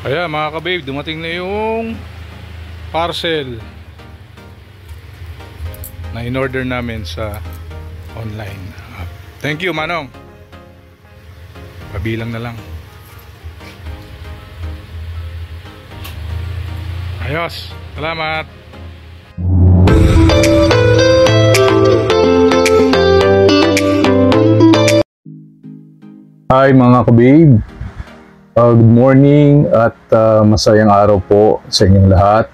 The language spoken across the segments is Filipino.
Kaya mga ka-babe, dumating na yung parcel na in-order namin sa online app. Thank you, Manong. Pabilang na lang. Ayos. Salamat. Hi mga ka-babe. Good morning at masayang araw po sa inyong lahat.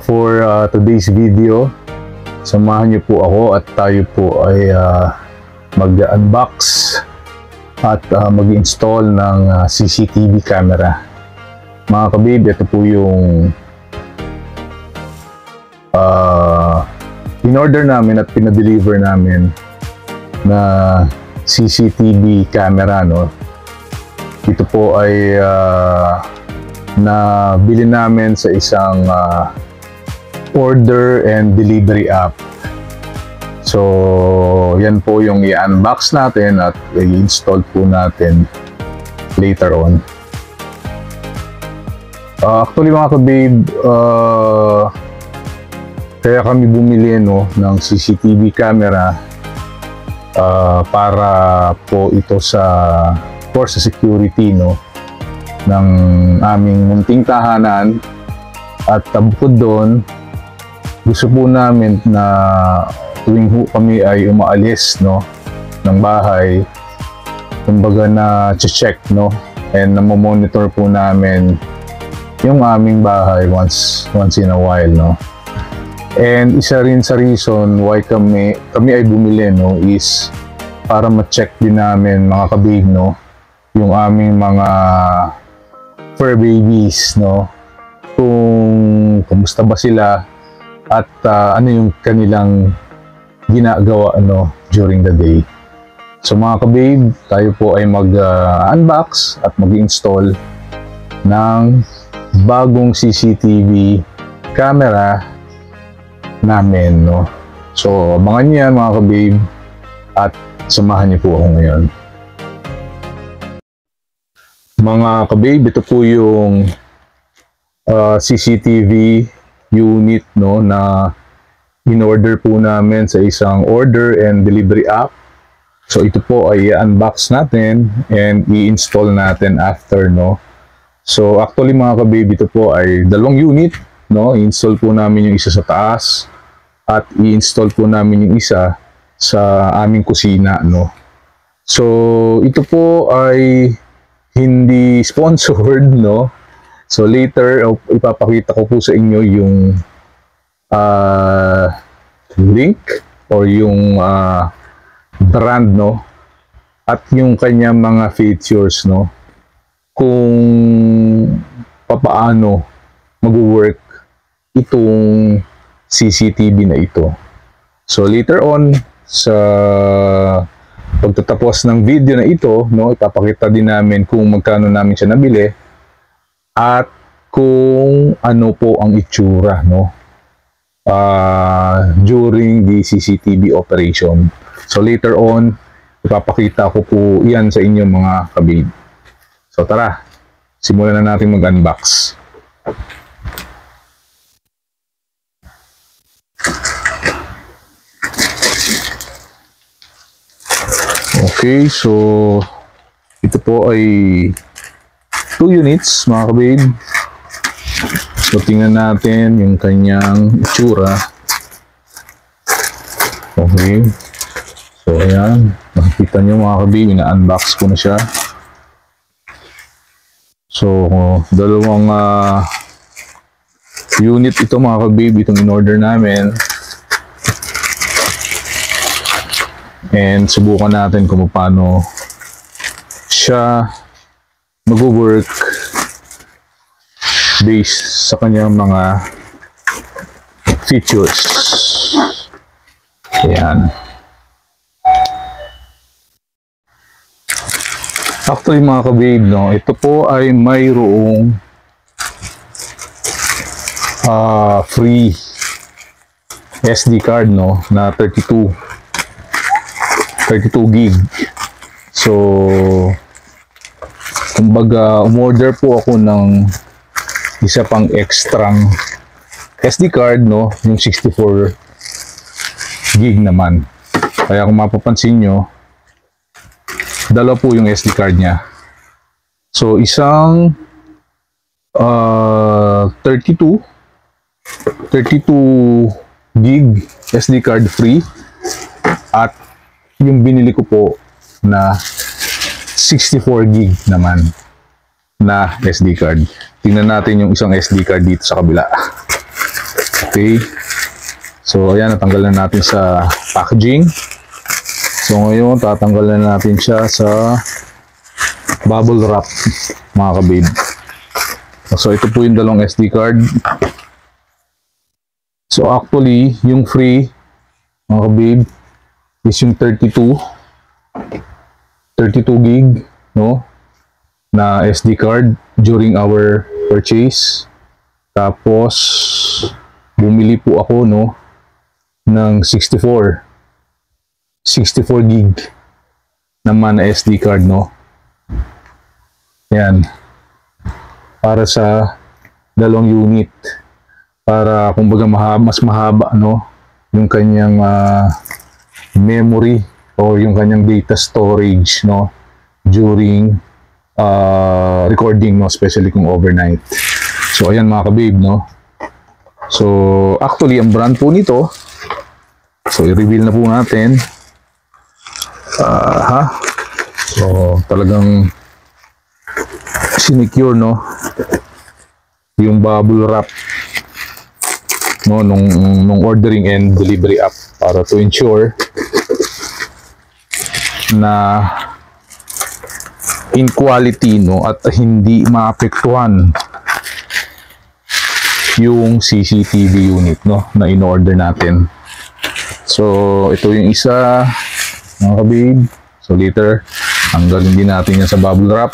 For today's video, samahan niyo po ako at tayo po ay mag-unbox at mag-install ng CCTV camera. Mga ka-babe, ito po yung in-order namin at pinadeliver namin na CCTV camera, no? Ito po ay nabili namin sa isang order and delivery app. So, yan po yung i-unbox natin at i-install po natin later on. Actually mga ka-babe, kaya kami bumili, no, ng CCTV camera para po ito for sa security, no, ng aming munting tahanan. At bukod doon, gusto po namin na tuwing kami ay umaalis, no, ng bahay, kumbaga na check, no, and namomonitor po namin yung aming bahay once in a while, no. And isa rin sa reason why kami ay bumili, no, is para ma-check din namin mga ka-babe, no, yung aming mga fur babies, no, kung kumusta ba sila at ano yung kanilang ginagawa, ano, during the day. So mga ka-babe, tayo po ay mag-unbox at mag-install ng bagong CCTV camera namin, no. So abangan niyo yan mga ka-babe at samahan niyo po ako ngayon. Mga ka-babe, ito po yung CCTV unit, no, na in-order po namin sa isang order and delivery app. So ito po ay i-unbox natin and i-install natin after, no. So actually mga ka-babe, ito po ay dalawang unit, no. I-install po namin yung isa sa taas at i-install po namin yung isa sa aming kusina, no. So ito po ay hindi sponsored, no. So later ipapakita ko po sa inyo yung link or yung brand, no, at yung kanyang mga features, no, kung papaano mag-work itong CCTV na ito. So later on sa pagtatapos ng video na ito, no, ipapakita din namin kung magkano namin siya nabili at kung ano po ang itsura, no, during the CCTV operation. So later on, ipapakita ko po yan sa inyo mga ka-babe. So tara, simulan na natin mag-unbox. Okay, so ito po ay 2 units mga ka-babe. So tingnan natin yung kanyang itsura. Okay, so ayan, makikita nyo mga ka-babe, ina-unbox ko na siya. So dalawang unit ito mga ka-babe, itong in-order namin. And subukan natin kung paano siya mag-work based sa kanyang mga features. Ayan. Actually mga ka-babe, no, ito po ay mayroong free SD card, no, na 32 gig. So kumbaga umorder po ako ng isa pang extrang SD card, no, yung 64 gig naman. Kaya kung mapapansin nyo, dalawa po yung SD card niya. So isang 32 gig SD card free, at yung binili ko po na 64 gig naman na SD card. Tingnan natin yung isang SD card dito sa kabila. Okay. So ayan, natanggal na natin sa packaging. So ngayon, tatanggalan natin siya sa bubble wrap, mga kababe. So ito po yung dalawang SD card. So actually, yung free, mga kababe, is yung 32 gig, no, na SD card during our purchase. Tapos bumili po ako, no, ng 64 gig naman na SD card, no. Yan, para sa dalawang unit, para kumbaga mas mahaba, no, yung kanyang memory o yung kanyang data storage, no, during recording, no, especially kung overnight. So ayan, mga kababe, no. So actually, ang brand po nito, so i-reveal na po natin. So talagang sinecure, no, yung bubble wrap, no, nung ordering and delivery app, para to ensure na in quality, no, at hindi maapektuhan yung CCTV unit, no, na in-order natin. So ito yung isa, mga kababe. So later, tanggalin din natin yan sa bubble wrap.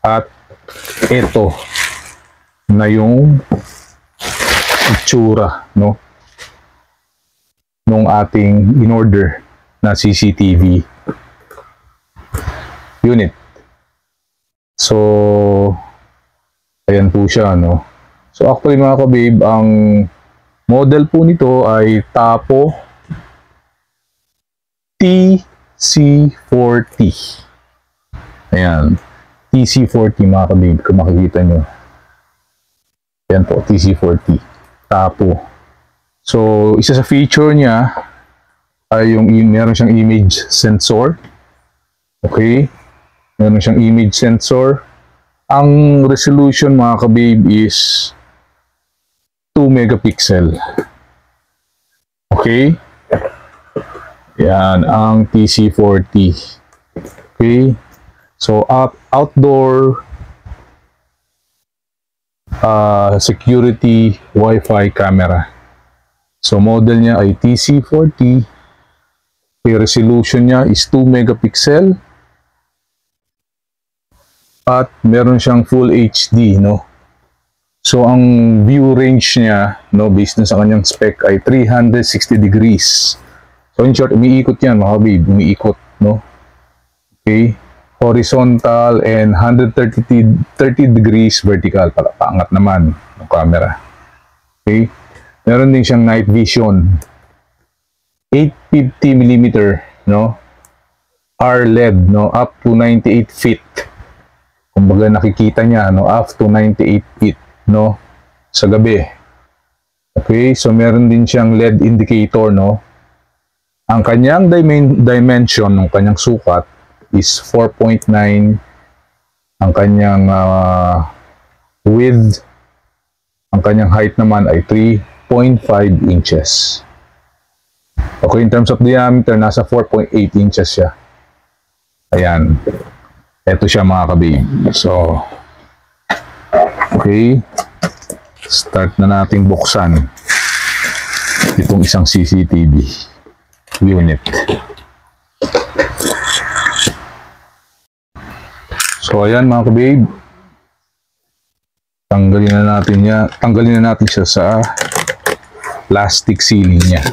At ito na yung itsura, no, nung ating in-order na CCTV unit. So ayan po siya, no. So actually, mga kababe, ang model po nito ay Tapo TC40. Ayan, TC40, mga kababe, kung makikita nyo. Ayan po, TC40 Tapo. So isa sa feature niya ay yung meron siyang image sensor. Okay, meron siyang image sensor. Ang resolution, mga kababe, is 2 megapixel. Okay, yan ang TC40. Okay, so outdoor security Wi-Fi camera. So model niya ay TC40. Okay, resolution niya is 2 megapixel. At meron siyang full HD, no. So ang view range niya, no, based na sa kanyang spec, ay 360 degrees. So in short, umiikot yan, mga kababe, umiikot, no. Okay, horizontal and 130 degrees vertical, paangat naman ng camera. Okay, meron din siyang night vision, 850mm, no, R-LED, no, up to 98 feet. Kumbaga nakikita niya, no, up to 98 feet, no, sa gabi. Okay, so meron din siyang LED indicator, no. Ang kanyang dimension ng kanyang sukat is 4.9. Ang kanyang width, ang kanyang height naman ay 3.5 inches. Okay, in terms of diameter, nasa 4.8 inches siya. Ayan. Ito siya, mga kababe. So, okay. Start na nating buksan itong isang CCTV unit. So, ayan, mga kababe. Tanggalin na natin siya sa plastic sealing niya.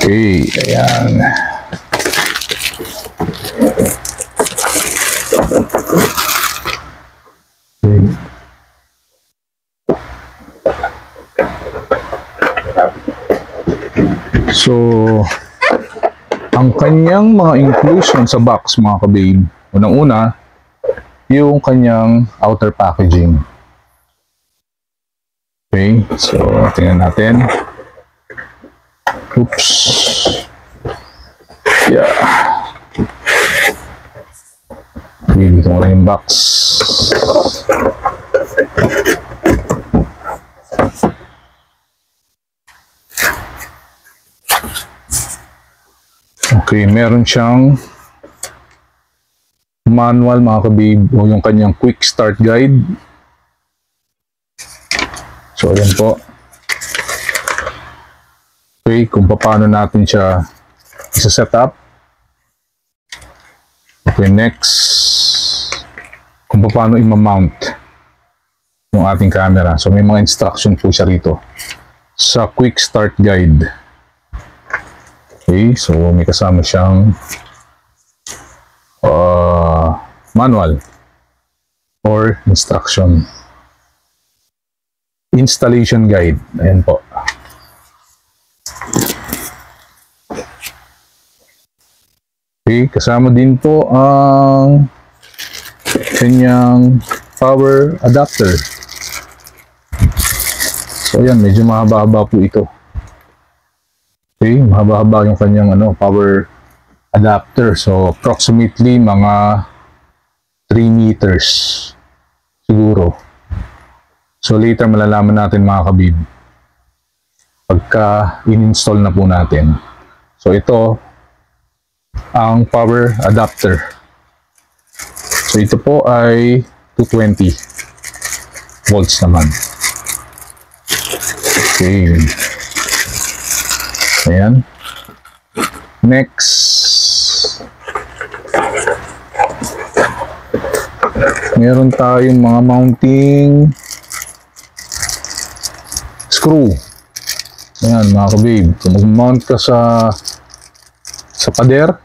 Okay, ayan. Okay. So, ang kanyang mga inclusion sa box, mga kababe, unang-una, yung kanyang outer packaging. Okay, so tingnan natin. Oops. Yeah. Okay, dito mo na yung box. Okay, meron siyang manual, mga kabib, o yung kanyang quick start guide. So, ayan po. Okay, kung paano natin siya isa-set up. Okay, next. Kung paano i-mount yung ating camera. So, may mga instruction po siya rito sa quick start guide. Okay, so may kasama siyang manual or instruction. Installation guide. Ayan po. Okay, kasama din po ang kanyang power adapter. So ayan, medyo mahaba-haba po ito. Okay, mahaba-haba yung kanyang power adapter. So approximately mga 3 meters siguro. So later malalaman natin, mga kabib, pagka in-install na po natin. So ito ang power adapter. So ito po ay 220 volts naman. Okay. Ayan. Next. Meron tayong mga mounting screw. Ayan, mga kabib. Kung mag-mount ka sa pader,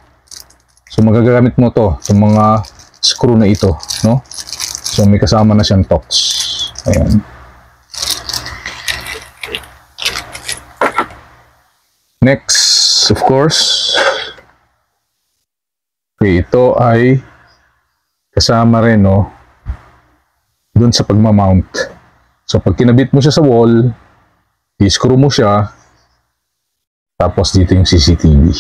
so magagamit mo to sa mga screw na ito, no? So may kasama na siyang Torx. Ayan. Next, of course, okay, ito ay kasama rin, no, dun sa pagmamount. So pag kinabit mo siya sa wall, i-screw mo siya, tapos dito yung CCTV.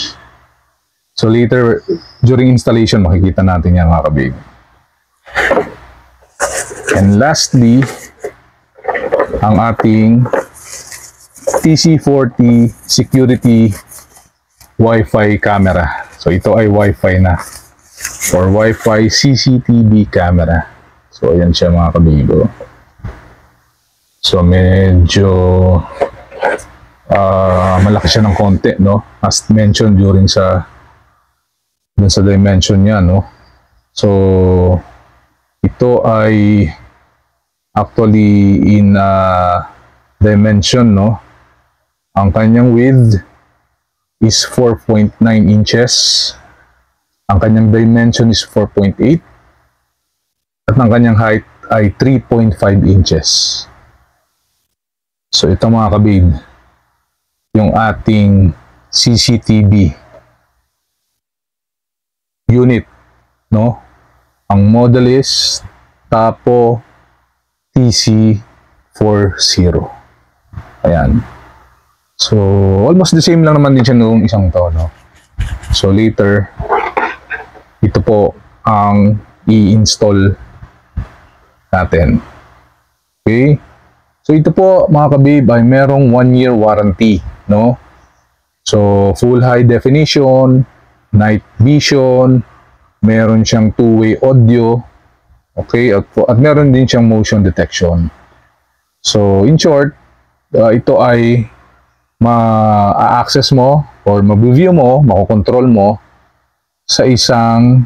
So later, during installation, makikita natin yan, mga kabib. And lastly, ang ating TC40 security Wi-Fi camera. So ito ay Wi-Fi na, or Wi-Fi CCTV camera. So ayan siya, mga kabigo. So medyo malaki siya ng konti, no? As mentioned during sa dimension niya, no? So ito ay actually in dimension, no? Ang kanyang width is 4.9 inches. Ang kanyang dimension is 4.8. At ang kanyang height ay 3.5 inches. So ito, mga kabib, yung ating CCTV unit, no? Ang model is Tapo TC40. Ayan. So, almost the same lang naman din siya noong isang to, no? So, later, ito po ang i-install natin. Okay? So, ito po, mga kabib, ay merong 1-year warranty, no? So, full high definition, night vision, meron siyang two-way audio, okay? At meron din siyang motion detection. So, in short, ito ay ma-access mo or ma-view mo, makokontrol mo sa isang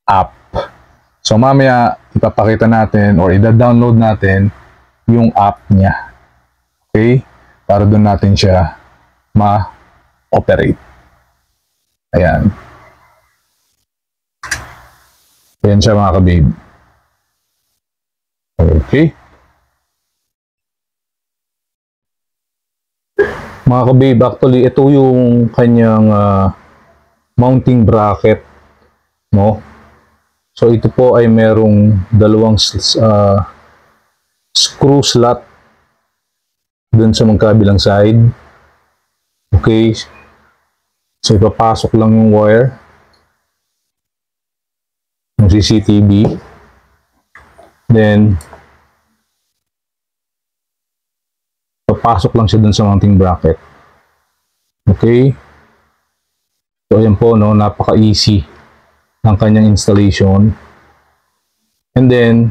app. So mamaya ipapakita natin or i-download natin yung app niya. Okay? Para doon natin siya operate. Ayan. Ayan siya mga ka-babe. Okay. Mga ka-babe, actually, ito yung kanyang mounting bracket, no? So, ito po ay merong dalawang screw slot dun sa magkabilang side. Okay. So, ipapasok lang yung wire ng CCTV. Then, papasok lang siya dun sa mounting bracket. Okay. So, ayan po, no, napaka-easy ng kanyang installation. And then,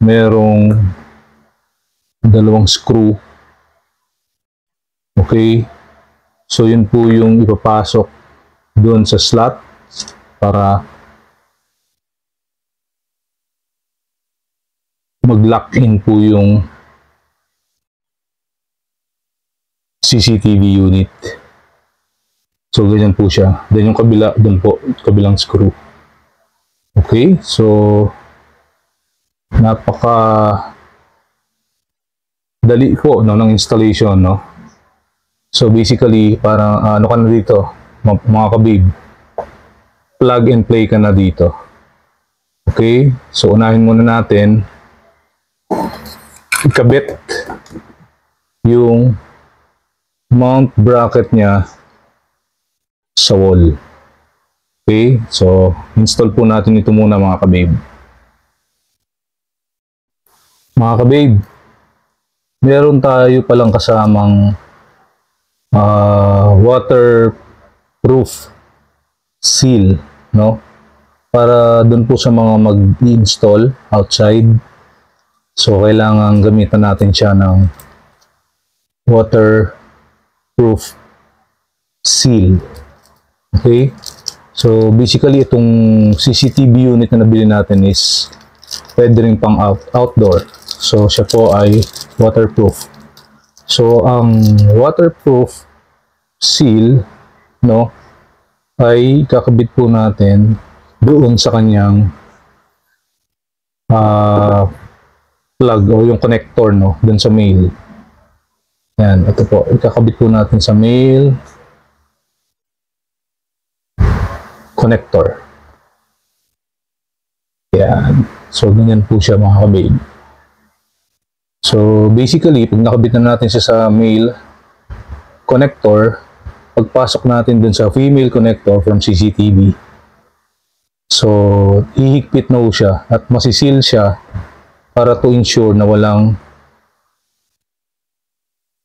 merong dalawang screw. Okay. So, yun po yung ipapasok doon sa slot para mag-lock in po yung CCTV unit. So, ganyan po siya. Then, yung kabila, doon po, kabilang screw. Okay. So, napaka dali po, no, ng installation, no? So, basically, parang, ano ka na dito, mga ka-babe, plug and play ka na dito. Okay. So, unahin muna natin ikabit yung mount bracket niya sa wall. Okay, so install po natin ito muna mga ka-babe. Mga ka-babe, meron tayo palang kasamang waterproof seal, no? Para dun po sa mga mag-install outside. So kailangan gamitan natin siya ng waterproof seal. Okay? So, basically, itong CCTV unit na nabili natin is pwede rin pang outdoor. So, siya po ay waterproof. So, ang waterproof seal, no, ay kakabit po natin doon sa kanyang plug o yung connector, no, doon sa male. Yan, ito po, ikakabit po natin sa male connector. Yan. So, ganyan po siya mga ka-babe. So, basically, pag nakabit na natin siya sa male connector, pagpasok natin dun sa female connector from CCTV, so, ihigpit na siya at masisil siya para to ensure na walang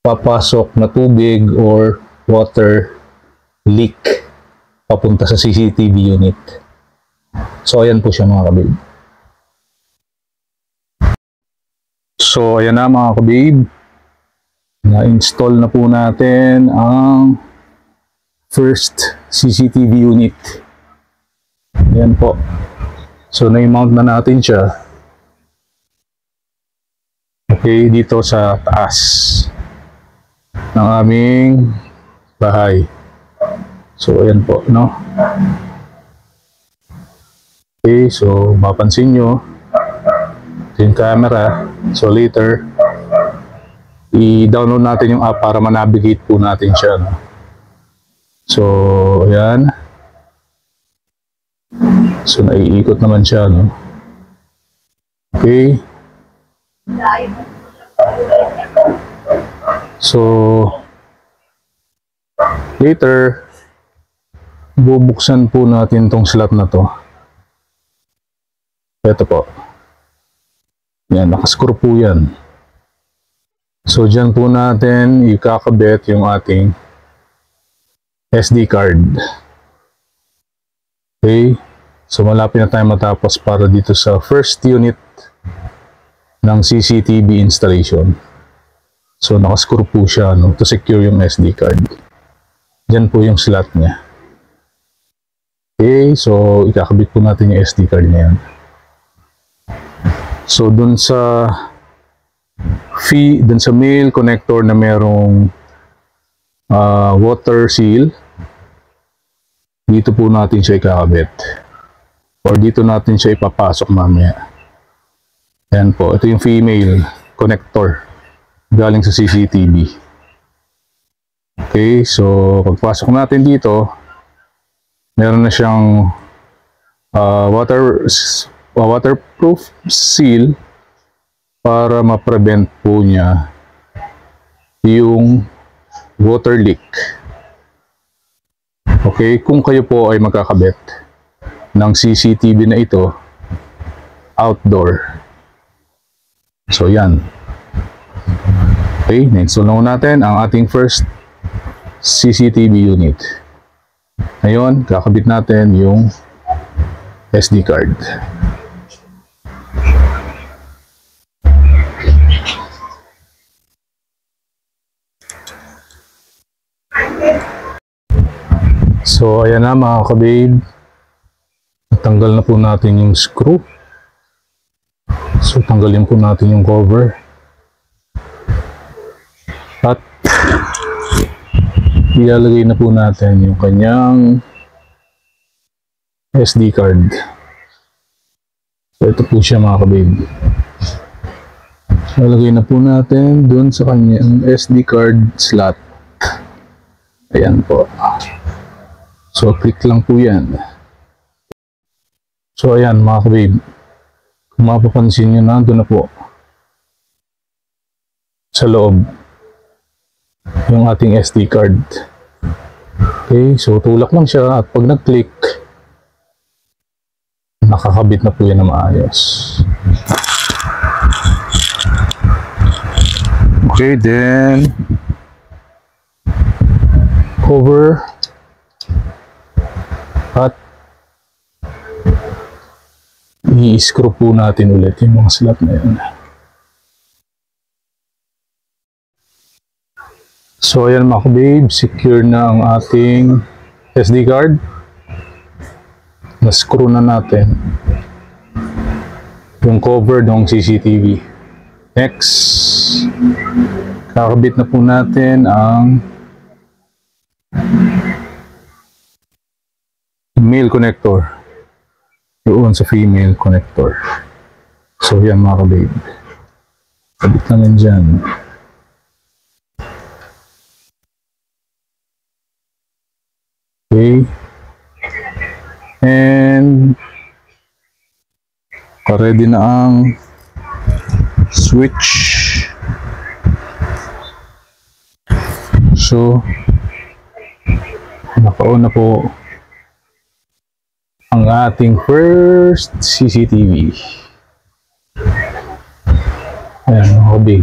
papasok na tubig or water leak papunta sa CCTV unit. So, ayan po siya mga ka-babe. So, ayan na mga ka-babe. Na-install na po natin ang first CCTV unit. Ayan po. So, na-mount na natin siya. Okay, dito sa taas ng aming bahay. So, ayan po, no? Okay, so, mapansin nyo, ito yung camera. So, later, i-download natin yung app para ma-navigate po natin siya, no? So, ayan. So, naiikot naman siya, no? Okay. So, later, bubuksan po natin tong slot na to. Ito po. Yan, nakascrew po yan. So, dyan po natin ikakabit yung ating SD card. Okay. So, malapit na tayo matapos para dito sa first unit ng CCTV installation. So, nakascrew po siya, no, to secure yung SD card. Dyan po yung slot niya. Okay, so ikakabit po natin yung SD card na yan. So, dun sa male connector na merong water seal. Dito po natin siya ikakabit. Or dito natin siya ipapasok mamaya. Ayan po. Ito yung female connector. Galing sa CCTV. Okay. So, pagpasok natin dito, meron na siyang waterproof seal para ma-prevent po niya yung water leak. Okay, kung kayo po ay magkakabit ng CCTV na ito outdoor. So yan. Okay, na-install na natin ang ating first CCTV unit. Ngayon, kakabit natin yung SD card. So, ayan na mga ka-babe. Natanggal na po natin yung screw. So, tanggalin po natin yung cover. At ilalagay na po natin yung kanyang SD card. So, ito po siya mga ka-babe. So, ilalagay na po natin dun sa kanyang SD card slot. Ayan po. So, click lang po yan. So, ayan mga ka-babe. Kung mapapansin nyo, nandun na po sa loob yung ating SD card. Okay, so tulak lang siya at pag nag-click, nakakabit na po yan na maayos. Okay, then cover at i-screw po natin ulit yung mga slot na yun. So ayan mga babe, secure na ang ating SD card. Na-screw na natin yung cover ng CCTV. Next, kakabit na po natin ang male connector doon sa female connector. So yan mga ka-babe, kabit namin dyan. Okay, and ready na ang switch. So naka-on na po ang ating first CCTV. Ayan, okay.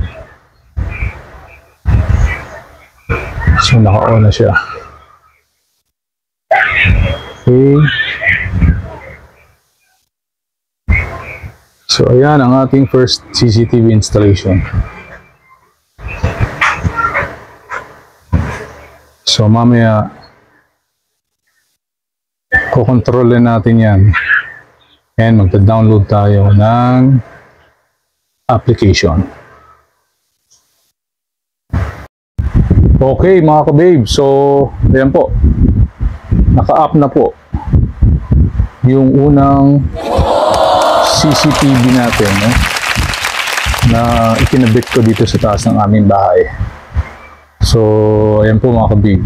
So, naka-on na siya. Okay. So, ayan ang ating first CCTV installation. So, mamaya kukontrolin natin yan and magda-download tayo ng application. Okay mga ka-babe, so ayan po, naka-up na po yung unang CCTV natin na ikinabit ko dito sa taas ng aming bahay. So ayan po mga ka-babe,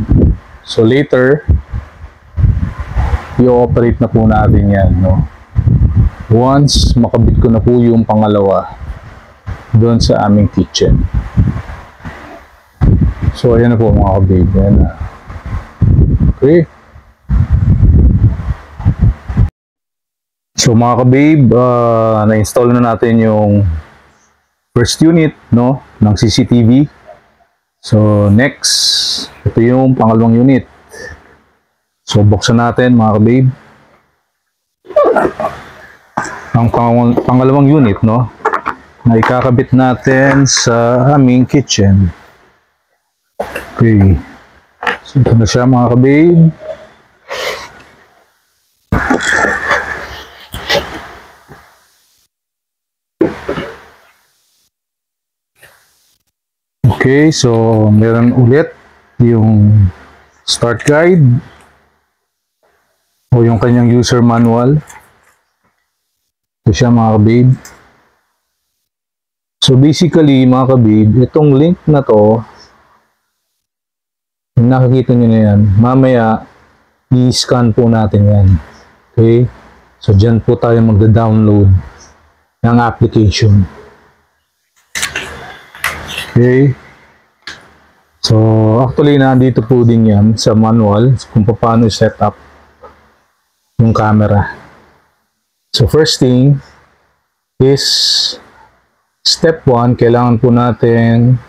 so later i-operate na po natin yan, no? Once makabit ko na po yung pangalawa doon sa aming kitchen. So ayan na po mga ka-babe, yan na. Okay, so mga ka-babe, na-install na natin yung first unit, no, ng CCTV. So next, ito yung pangalawang unit. So, buksan natin mga ka-babe ang pangalawang unit, no, na ikakabit natin sa aming kitchen. Okay. So, ito na siya mga ka-babe. Okay, so meron ulit yung start guide o yung kanyang user manual. Ito siya mga ka-babe. So basically mga ka-babe, itong link na to, yung nakikita nyo na yan, mamaya i-scan po natin yan. Okay? So dyan po tayo magda-download ng application. Okay? So actually nandito po din yan sa manual kung paano i-set up yung camera. So first thing is step 1, kailangan po natin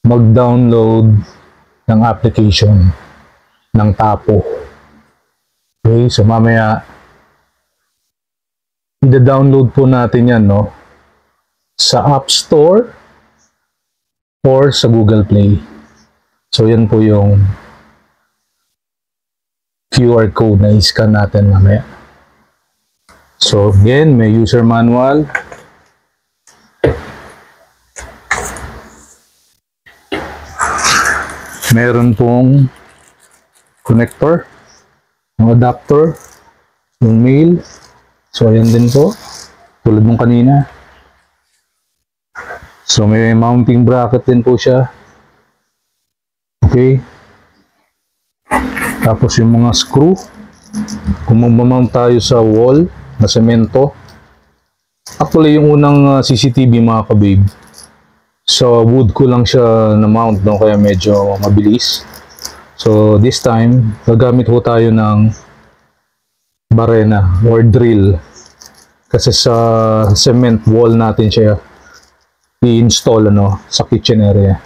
mag-download ng application ng Tapo. Okay, so mamaya i-download po natin yan, no, sa App Store or sa Google Play. So yan po yung QR code na i-scan natin mamaya. So again, may user manual. Meron pong connector, yung adapter, yung mail. So ayan din po, tulad nung kanina. So may mounting bracket din po siya. Okay. Tapos yung mga screw, kung mag-mount tayo sa wall na semento. Actually yung unang CCTV mga ka-babe, so wood ko lang siya na-mount, no, kaya medyo mabilis. So this time, gagamit ho tayo ng barena or drill. Kasi sa cement wall natin siya i-install, ano, sa kitchen area.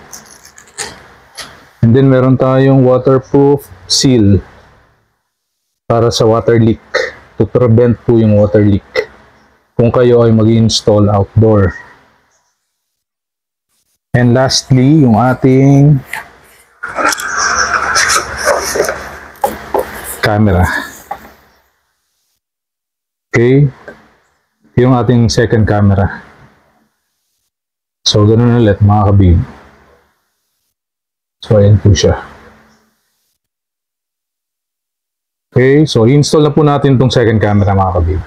And then meron tayong waterproof seal para sa water leak, to prevent po yung water leak kung kayo ay mag-install outdoor. And lastly, yung ating camera. Okay, yung ating second camera. So ganun ulit mga kabib. So ayan po siya. Okay, so install na po natin itong second camera mga kabib.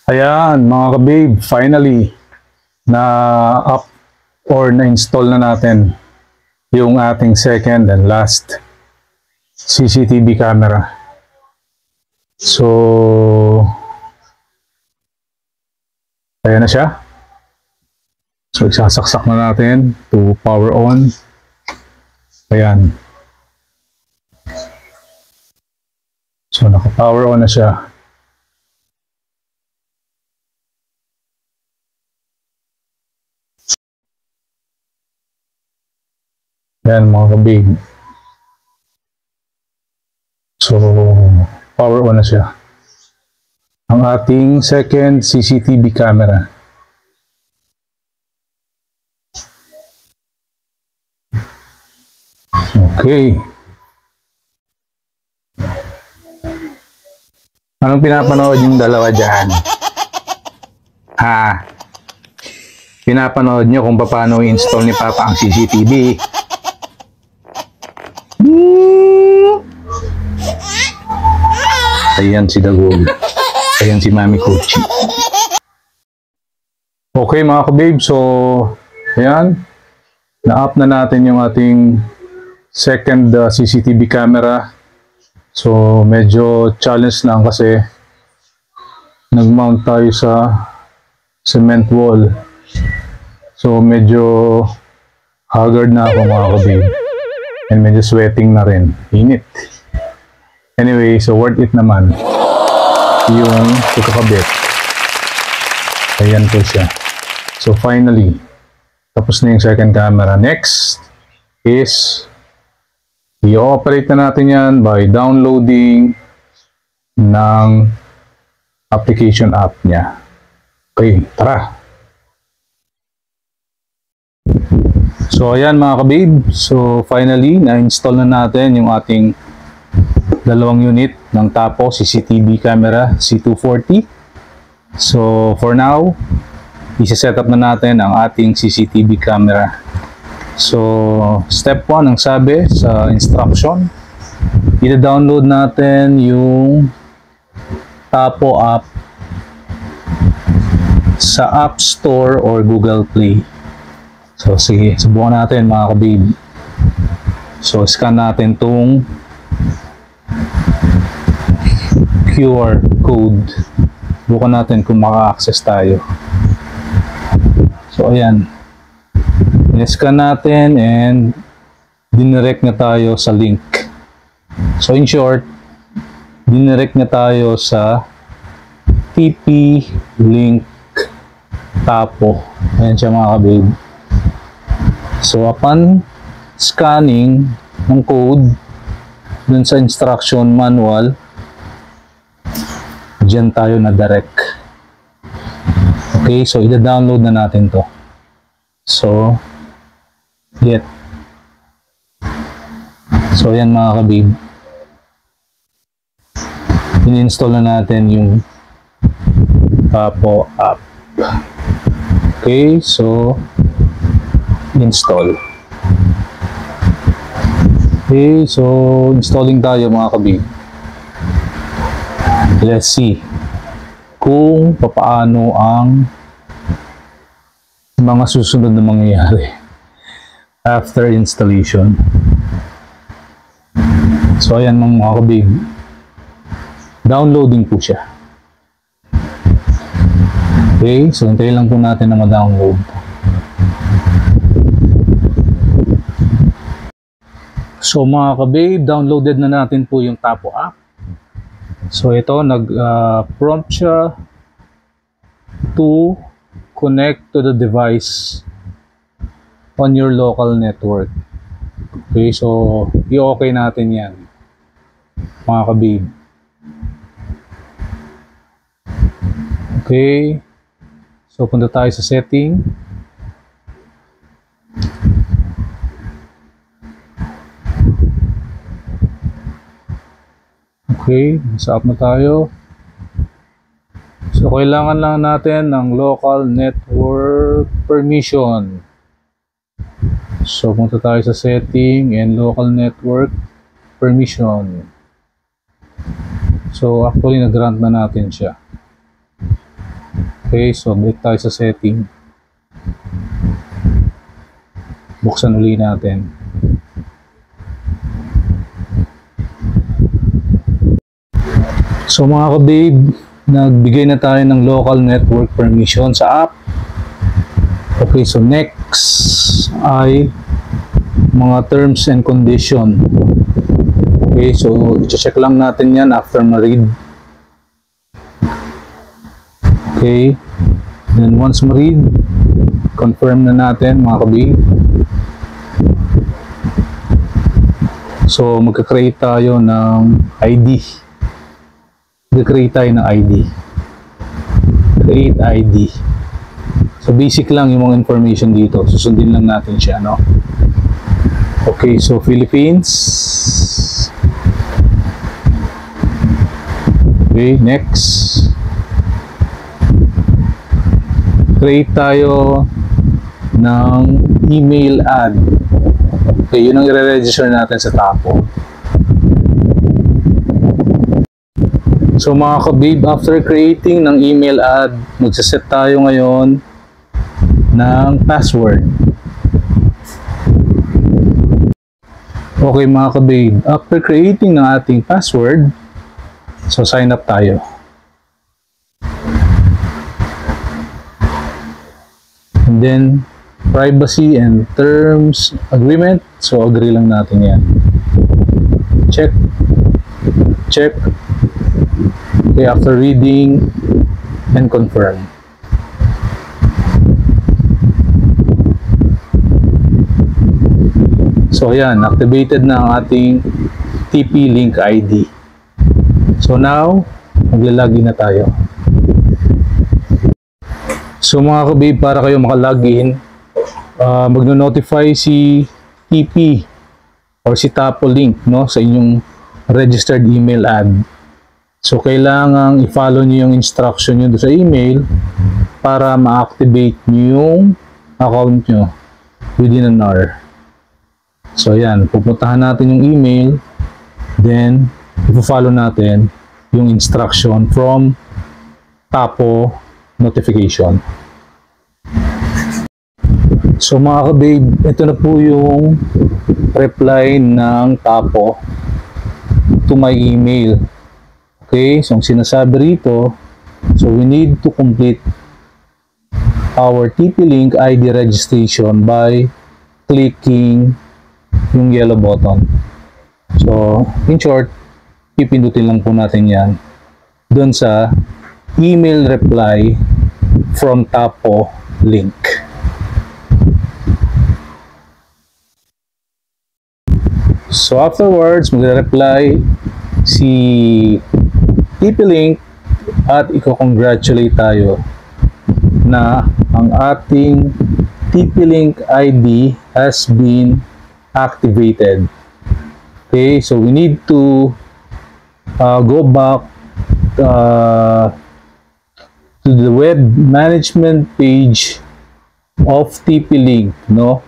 Ayan mga kabib, finally na up or na install na natin yung ating second and last CCTV camera. So ayan na siya. So isasaksak na natin to power on. Ayan. So naka-power on na siya. Ayan mga kabig. So power on na siya ang ating second CCTV camera. Okay. Anong pinapanood yung dalawa dyan? Ha? Pinapanood nyo kung paano i-install ni Papa ang CCTV. Ayan si Dagol. Ayan si Mami Kochi. Okay mga ka-babe, so ayan, na-up na natin yung ating second CCTV camera. So medyo challenge lang kasi nag-mount tayo sa cement wall. So medyo haggard na ako mga ka-babe, and medyo sweating na rin, init. Anyway, so worth it naman yung pagkakabit. Ayan po siya. So finally, tapos na yung second camera. Next is i-operate na natin yan by downloading ng application app niya. Okay, tara. So ayan mga ka-babe, so finally na-install na natin yung ating dalawang unit ng Tapo CCTV camera C240. So for now, isi-set up na natin ang ating CCTV camera. So step 1 ang sabi sa instruction, i-download natin yung Tapo app sa App Store or Google Play. So sige, subukan natin mga kabib. So scan natin tong QR code. Bukan natin kung maka-access tayo. So ayan, i-scan natin and dinirect na tayo sa link. So in short, dinirect na tayo sa TP link Tapo. Ayan siya mga kabib. So upon scanning ng code dun sa instruction manual, dyan tayo na direct. Okay, so i-download na natin to. So get. So ayan mga kabib, in-install na natin yung Tapo app. Okay, so install. Okay, so installing tayo mga kabib. Let's see kung papaano ang mga susunod na mangyayari after installation. So ayan mga kabib, downloading po siya. Okay, so hintayin lang po natin na ma-download. So mga kabib, downloaded na natin po yung Tapo app. So ito, nag-prompt siya to connect to the device on your local network. Okay, so i-okay natin yan mga kabib. Okay, so punta tayo sa setting. Okay, nasa app na tayo. So kailangan lang natin ng local network permission. So punta tayo sa setting and local network permission. So actually nag-grant na natin siya. Okay, so balik tayo sa setting. Buksan uli natin. So mga kabib, nagbigay na tayo ng local network permission sa app. Okay, so next ay mga terms and condition. Okay, so i-check lang natin yan after ma-read. Okay, then once ma-read, confirm na natin mga kabib. So magka-create tayo ng ID. Mag-create tayo ng ID. Create ID. So basic lang yung mga information dito. Susundin lang natin siya, no? Okay, so Philippines. Okay, next. Create tayo ng email ad. Okay, yun ang i-register natin sa Tapo. So mga kabib, after creating ng email ad, magsaset tayo ngayon ng password. Okay mga kabib, after creating ng ating password, so sign up tayo. And then privacy and terms agreement, so agree lang natin yan. Check. Check. Okay, after reading and confirm. So ayan, activated na ang ating TP link ID. So now, maglalagin na tayo. So mga kabib, para kayo makalagin, magno-notify si TP or si Tapo link, no, sa inyong registered email ad. So, kailangan i-follow nyo yung instruction nyo sa email para ma-activate nyo yung account nyo within an hour. So, ayan. Pupuntahan natin yung email. Then, i-follow natin yung instruction from Tapo notification. So, mga ka-babe, ito na po yung reply ng Tapo to my email. Okay, so ang sinasabi rito, so we need to complete our TP-Link ID registration by clicking yung yellow button. So, in short, pipindutin lang po natin yan doon sa email reply from Tapo link. So, afterwards, magre-reply si TP-Link at i-congratulate tayo na ang ating TP-Link ID has been activated. Okay, so we need to go back to the web management page of TP-Link, no?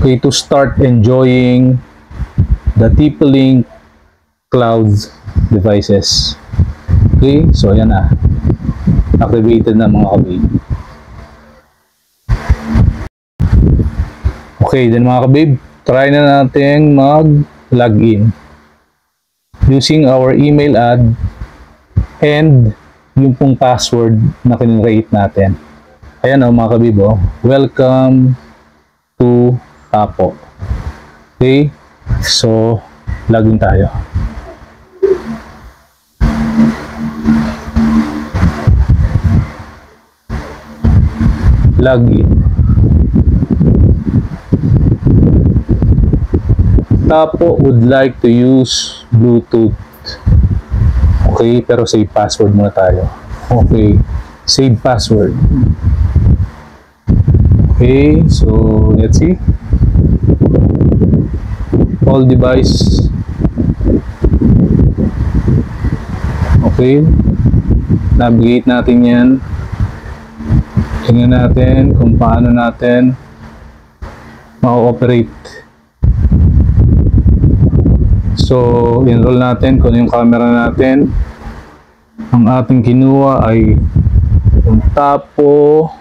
Okay, to start enjoying the TP-Link cloud devices. Okay, so ayan na. Activated na mga ka-babe. Okay, then mga ka-babe, try na natin mag-login using our email ad and yung pong password na kinrate natin. Ayan o mga ka-babe, oh. Welcome to Tapo. Okay, so login tayo. Login. Tapo would like to use Bluetooth. Okay, pero save password muna tayo. Okay, save password. Okay, so let's see. All device. Okay, navigate natin yan. Tingnan natin kung paano natin ma-operate. So, enroll natin kung yung camera natin. Ang ating kinuha ay yung Tapo,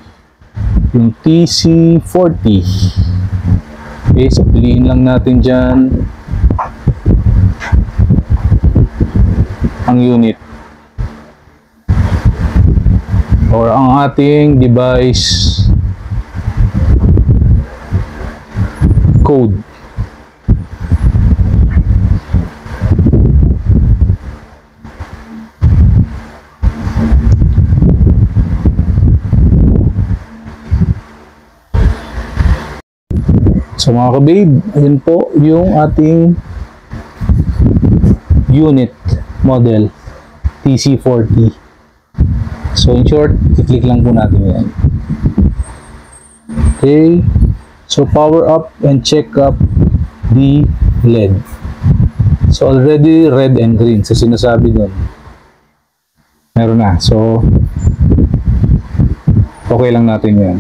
yung TC40. Okay, so piliin lang natin dyan ang unit or ang ating device code. So mga ka-babe, ayun po yung ating unit model TC40. So in short, i-click lang po natin yan. Okay, so power up and check up the LED. So already red and green, so sinasabi doon meron na. So okay lang natin yan.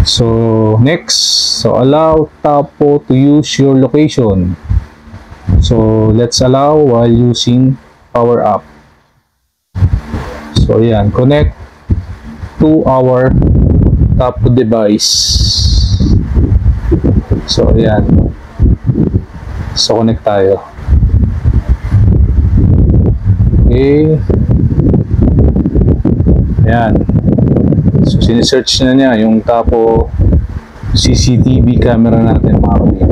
So next, so allow Tapo to use your location. So let's allow while using power up. So yan, connect to our Tapo device. So yan, so connect tayo. Okay, yan. So sinesearch na niya yung Tapo CCTV camera natin mga kapatid.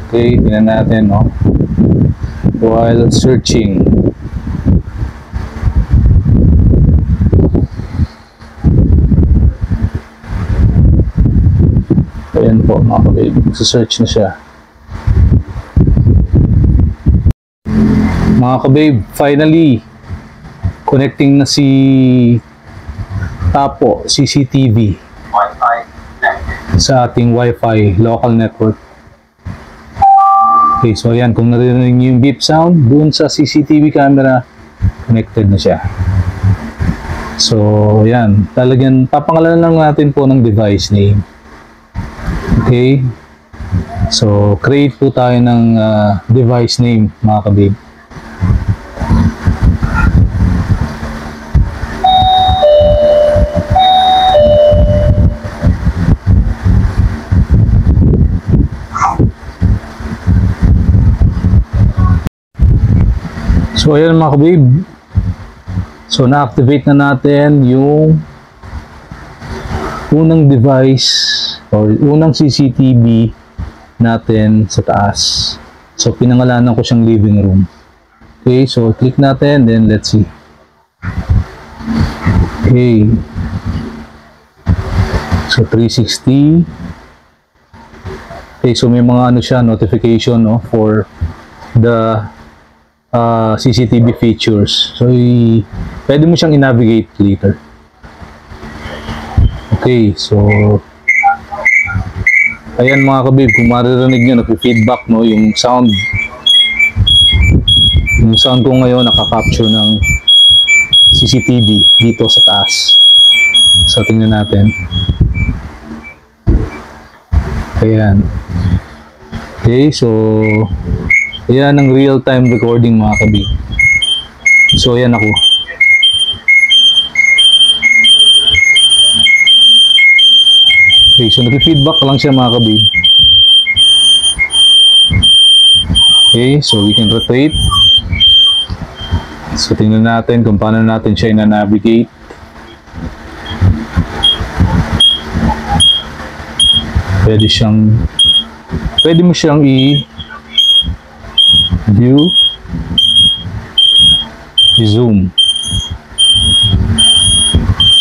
Okay, tingnan natin, no? While searching. Ayan po mga kapatid, search na siya. Mga kababe, finally connecting na si Tapo CCTV sa ating Wi-Fi local network. Okay, so ayan, kung narinig niyo yung beep sound, doon sa CCTV camera, connected na siya. So, ayan, talagang papangalanan lang natin po ng device name. Okay, so create po tayo ng device name, mga kabib. So ayan mga kabib, so na-activate na natin yung unang device or unang CCTV natin sa taas. So pinangalanan ko siyang living room. Okay, so click natin, then let's see. Okay, so 360. Okay, so may mga ano siya, notification, no, for the CCTV features. So pwede mo siyang i-navigate later. Okay, so ayan mga kabib, kung maririnig nyo, nag-feedback, no, yung sound ko ngayon nakaka-capture ng CCTV dito sa taas. So tingnan natin. Ayan. Okay, so ayan ang real-time recording mga kabib. So ayan ako. Okay, so nag-feedback lang siya mga kabib. Okay, so we can rotate. So tingnan natin kung paano natin siya i-navigate. Pwede mo siyang i-view, i-zoom.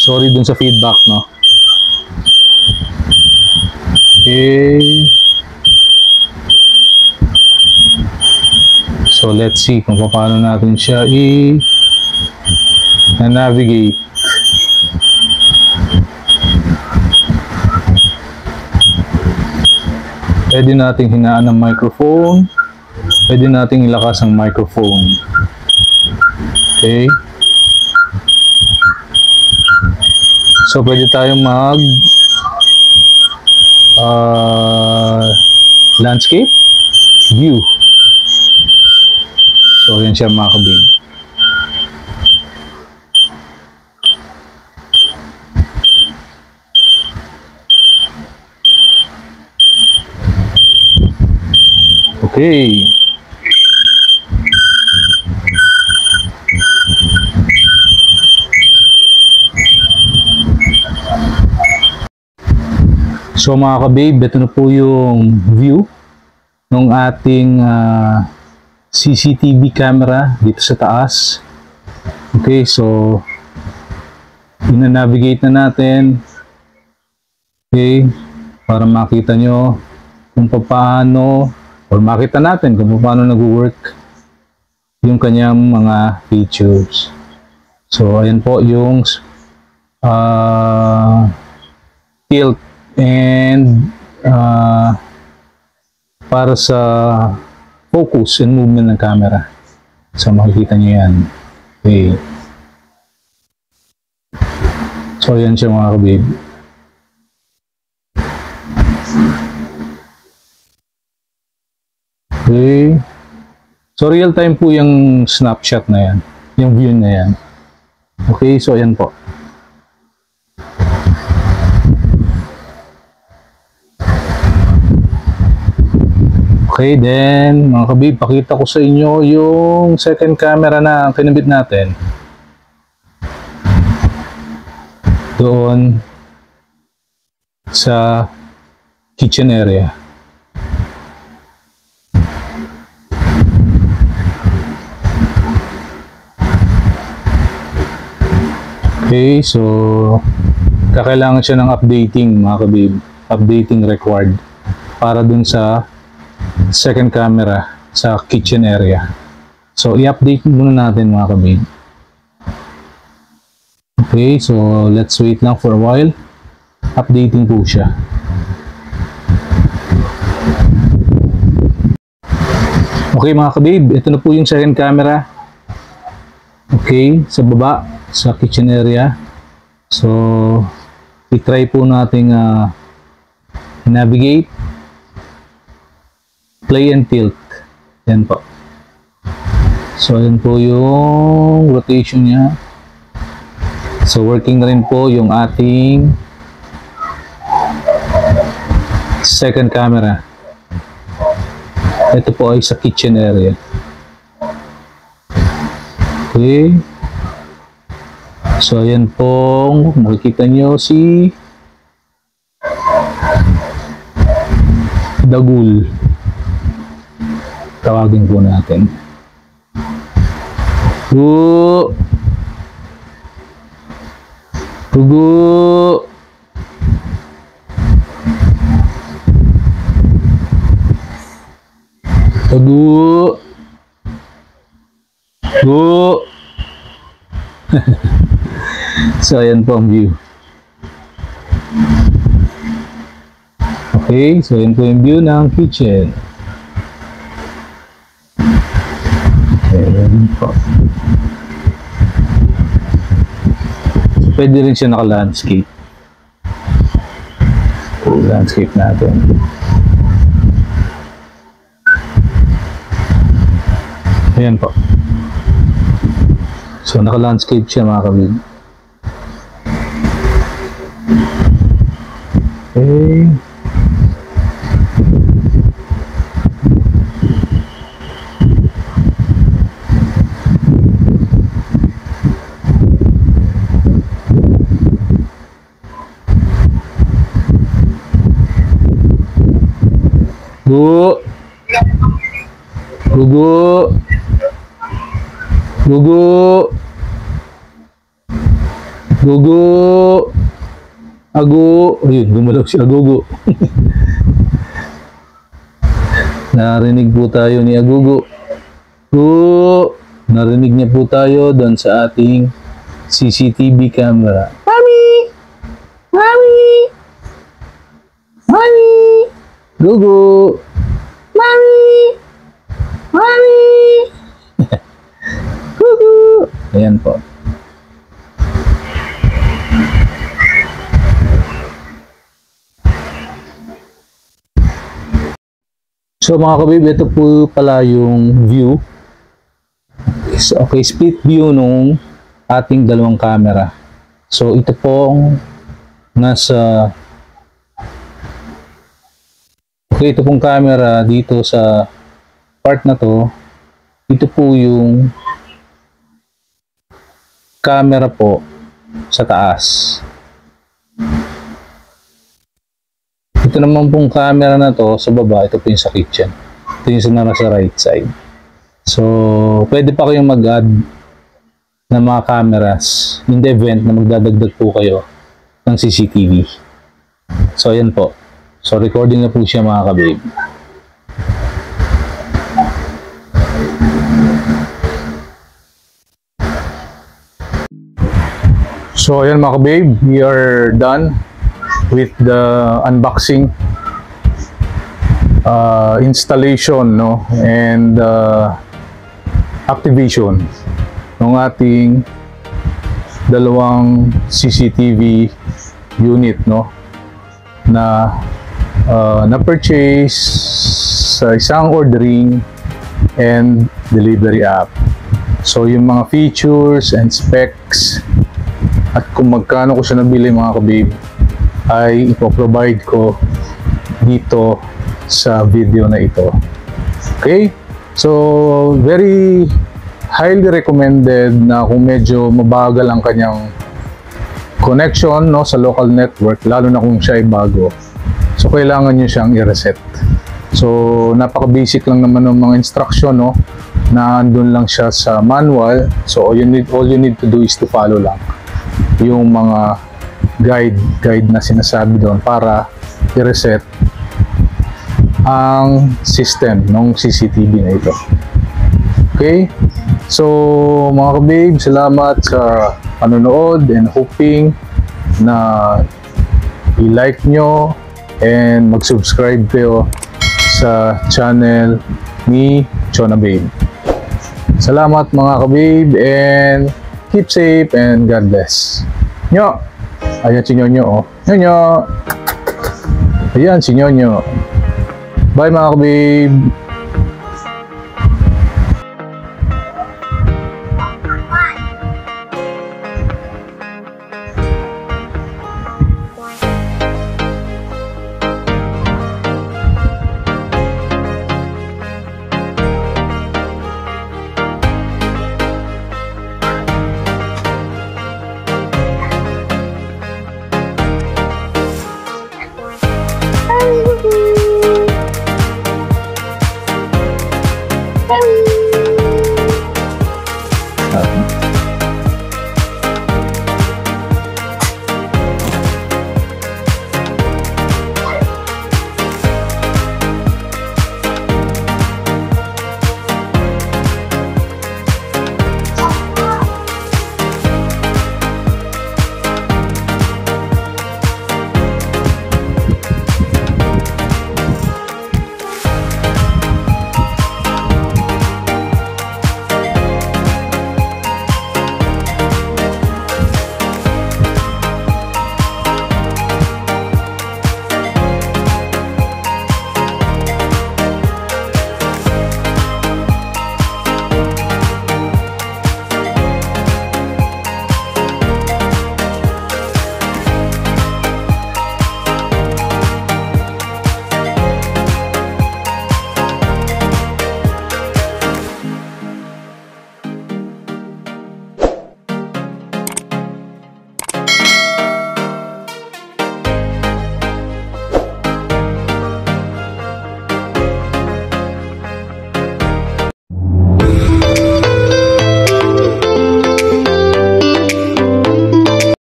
Sorry dun sa feedback, no? Okay. So let's see kung paano natin siya i-navigate. Pwede nating hinaan ng microphone. Pwede nating ilakas ang microphone. Okay. So pwede tayong mag landscape view. So yan siya mga kabib. Okay. So mga kabib, ito na po yung view ng ating CCTV camera dito sa taas. Okay, so ina-navigate na natin. Okay, para makita nyo kung paano, or makita natin kung paano nag-work yung kanyang mga features. So ayan po yung tilt and para sa focus and movement ng camera. So makikita nyo yan. Okay. So yan siya mga kabib. Okay. So real time po yung snapshot na yan. Yung view na yan. Okay, so yan po. Okay, then mga kabib, pakita ko sa inyo yung second camera na kinabit natin. Doon sa kitchen area. Okay, so kakailangan siya ng updating mga kabib. Updating required para dun sa second camera sa kitchen area. So i-update muna natin mga kabib. Okay, so let's wait lang for a while. Updating po siya. Okay mga kabib, ito na po yung second camera. Okay, sa baba, sa kitchen area. So, i-try po nating navigate, play and tilt. Yan po. So, yan po yung rotation niya. So, working na rin po yung ating second camera. Ito po ay sa kitchen area. Okay. So, ayan po. Makikita nyo si Dagul. Tawagin po natin. Gugu. Gugu. Gugu. Gugu. So, ayan po ang view. Okay, so ayan po yung view ng kitchen. Okay, ayan po. So, pwede rin siya naka-landscape. Landscape natin. Ayan po. So, naka-landscape siya mga kabig. Okay. Gugu. Gugu. Gugu. Gugu. Agu. Ayun, gumalaw si Agugu. Narinig po tayo ni Agugu. Gugu. Narinig niya po tayo doon sa ating CCTV camera. Mami! Mami! Mami! Gugu! Mami! Mami! Gugu! Ayan po. So mga kabib, ito po pala yung view. Okay, split view nung ating dalawang camera. So ito pong nasa ito pong camera dito sa part na to. Ito po yung camera po sa taas. Ito naman pong camera na to sa baba, ito po yung sa kitchen. Ito yung nasa right side. So, pwede pa kayong mag-add ng mga cameras in the event na magdadagdag po kayo ng CCTV. So, ayan po. So, recording na po siya mga kababe. So, ayan mga kababe, we are done with the unboxing, installation, no, and activation ng ating dalawang CCTV unit, no, na na-purchase sa isang ordering and delivery app. So, yung mga features and specs at kung magkano ko siya nabili mga kababe ay ipoprovide ko dito sa video na ito. Okay? So, very highly recommended na kung medyo mabagal ang kanyang connection, no, sa local network, lalo na kung siya ay bago. So, kailangan nyo siyang i-reset. So, napaka-basic lang naman ng mga instruction, no, na andun lang siya sa manual. So, all you need to do is to follow lang yung mga guide na sinasabi doon para i-reset ang system ng CCTV na ito. Okay? So, mga kababe, salamat sa panonood and hoping na i-like nyo and mag-subscribe kayo sa channel ni Chona Babe. Salamat mga ka-babe, and keep safe and God bless. Nyo! Ayan si Nyonyo, oh. Nyonyo! Ayan si Nyonyo. Bye mga ka-babe!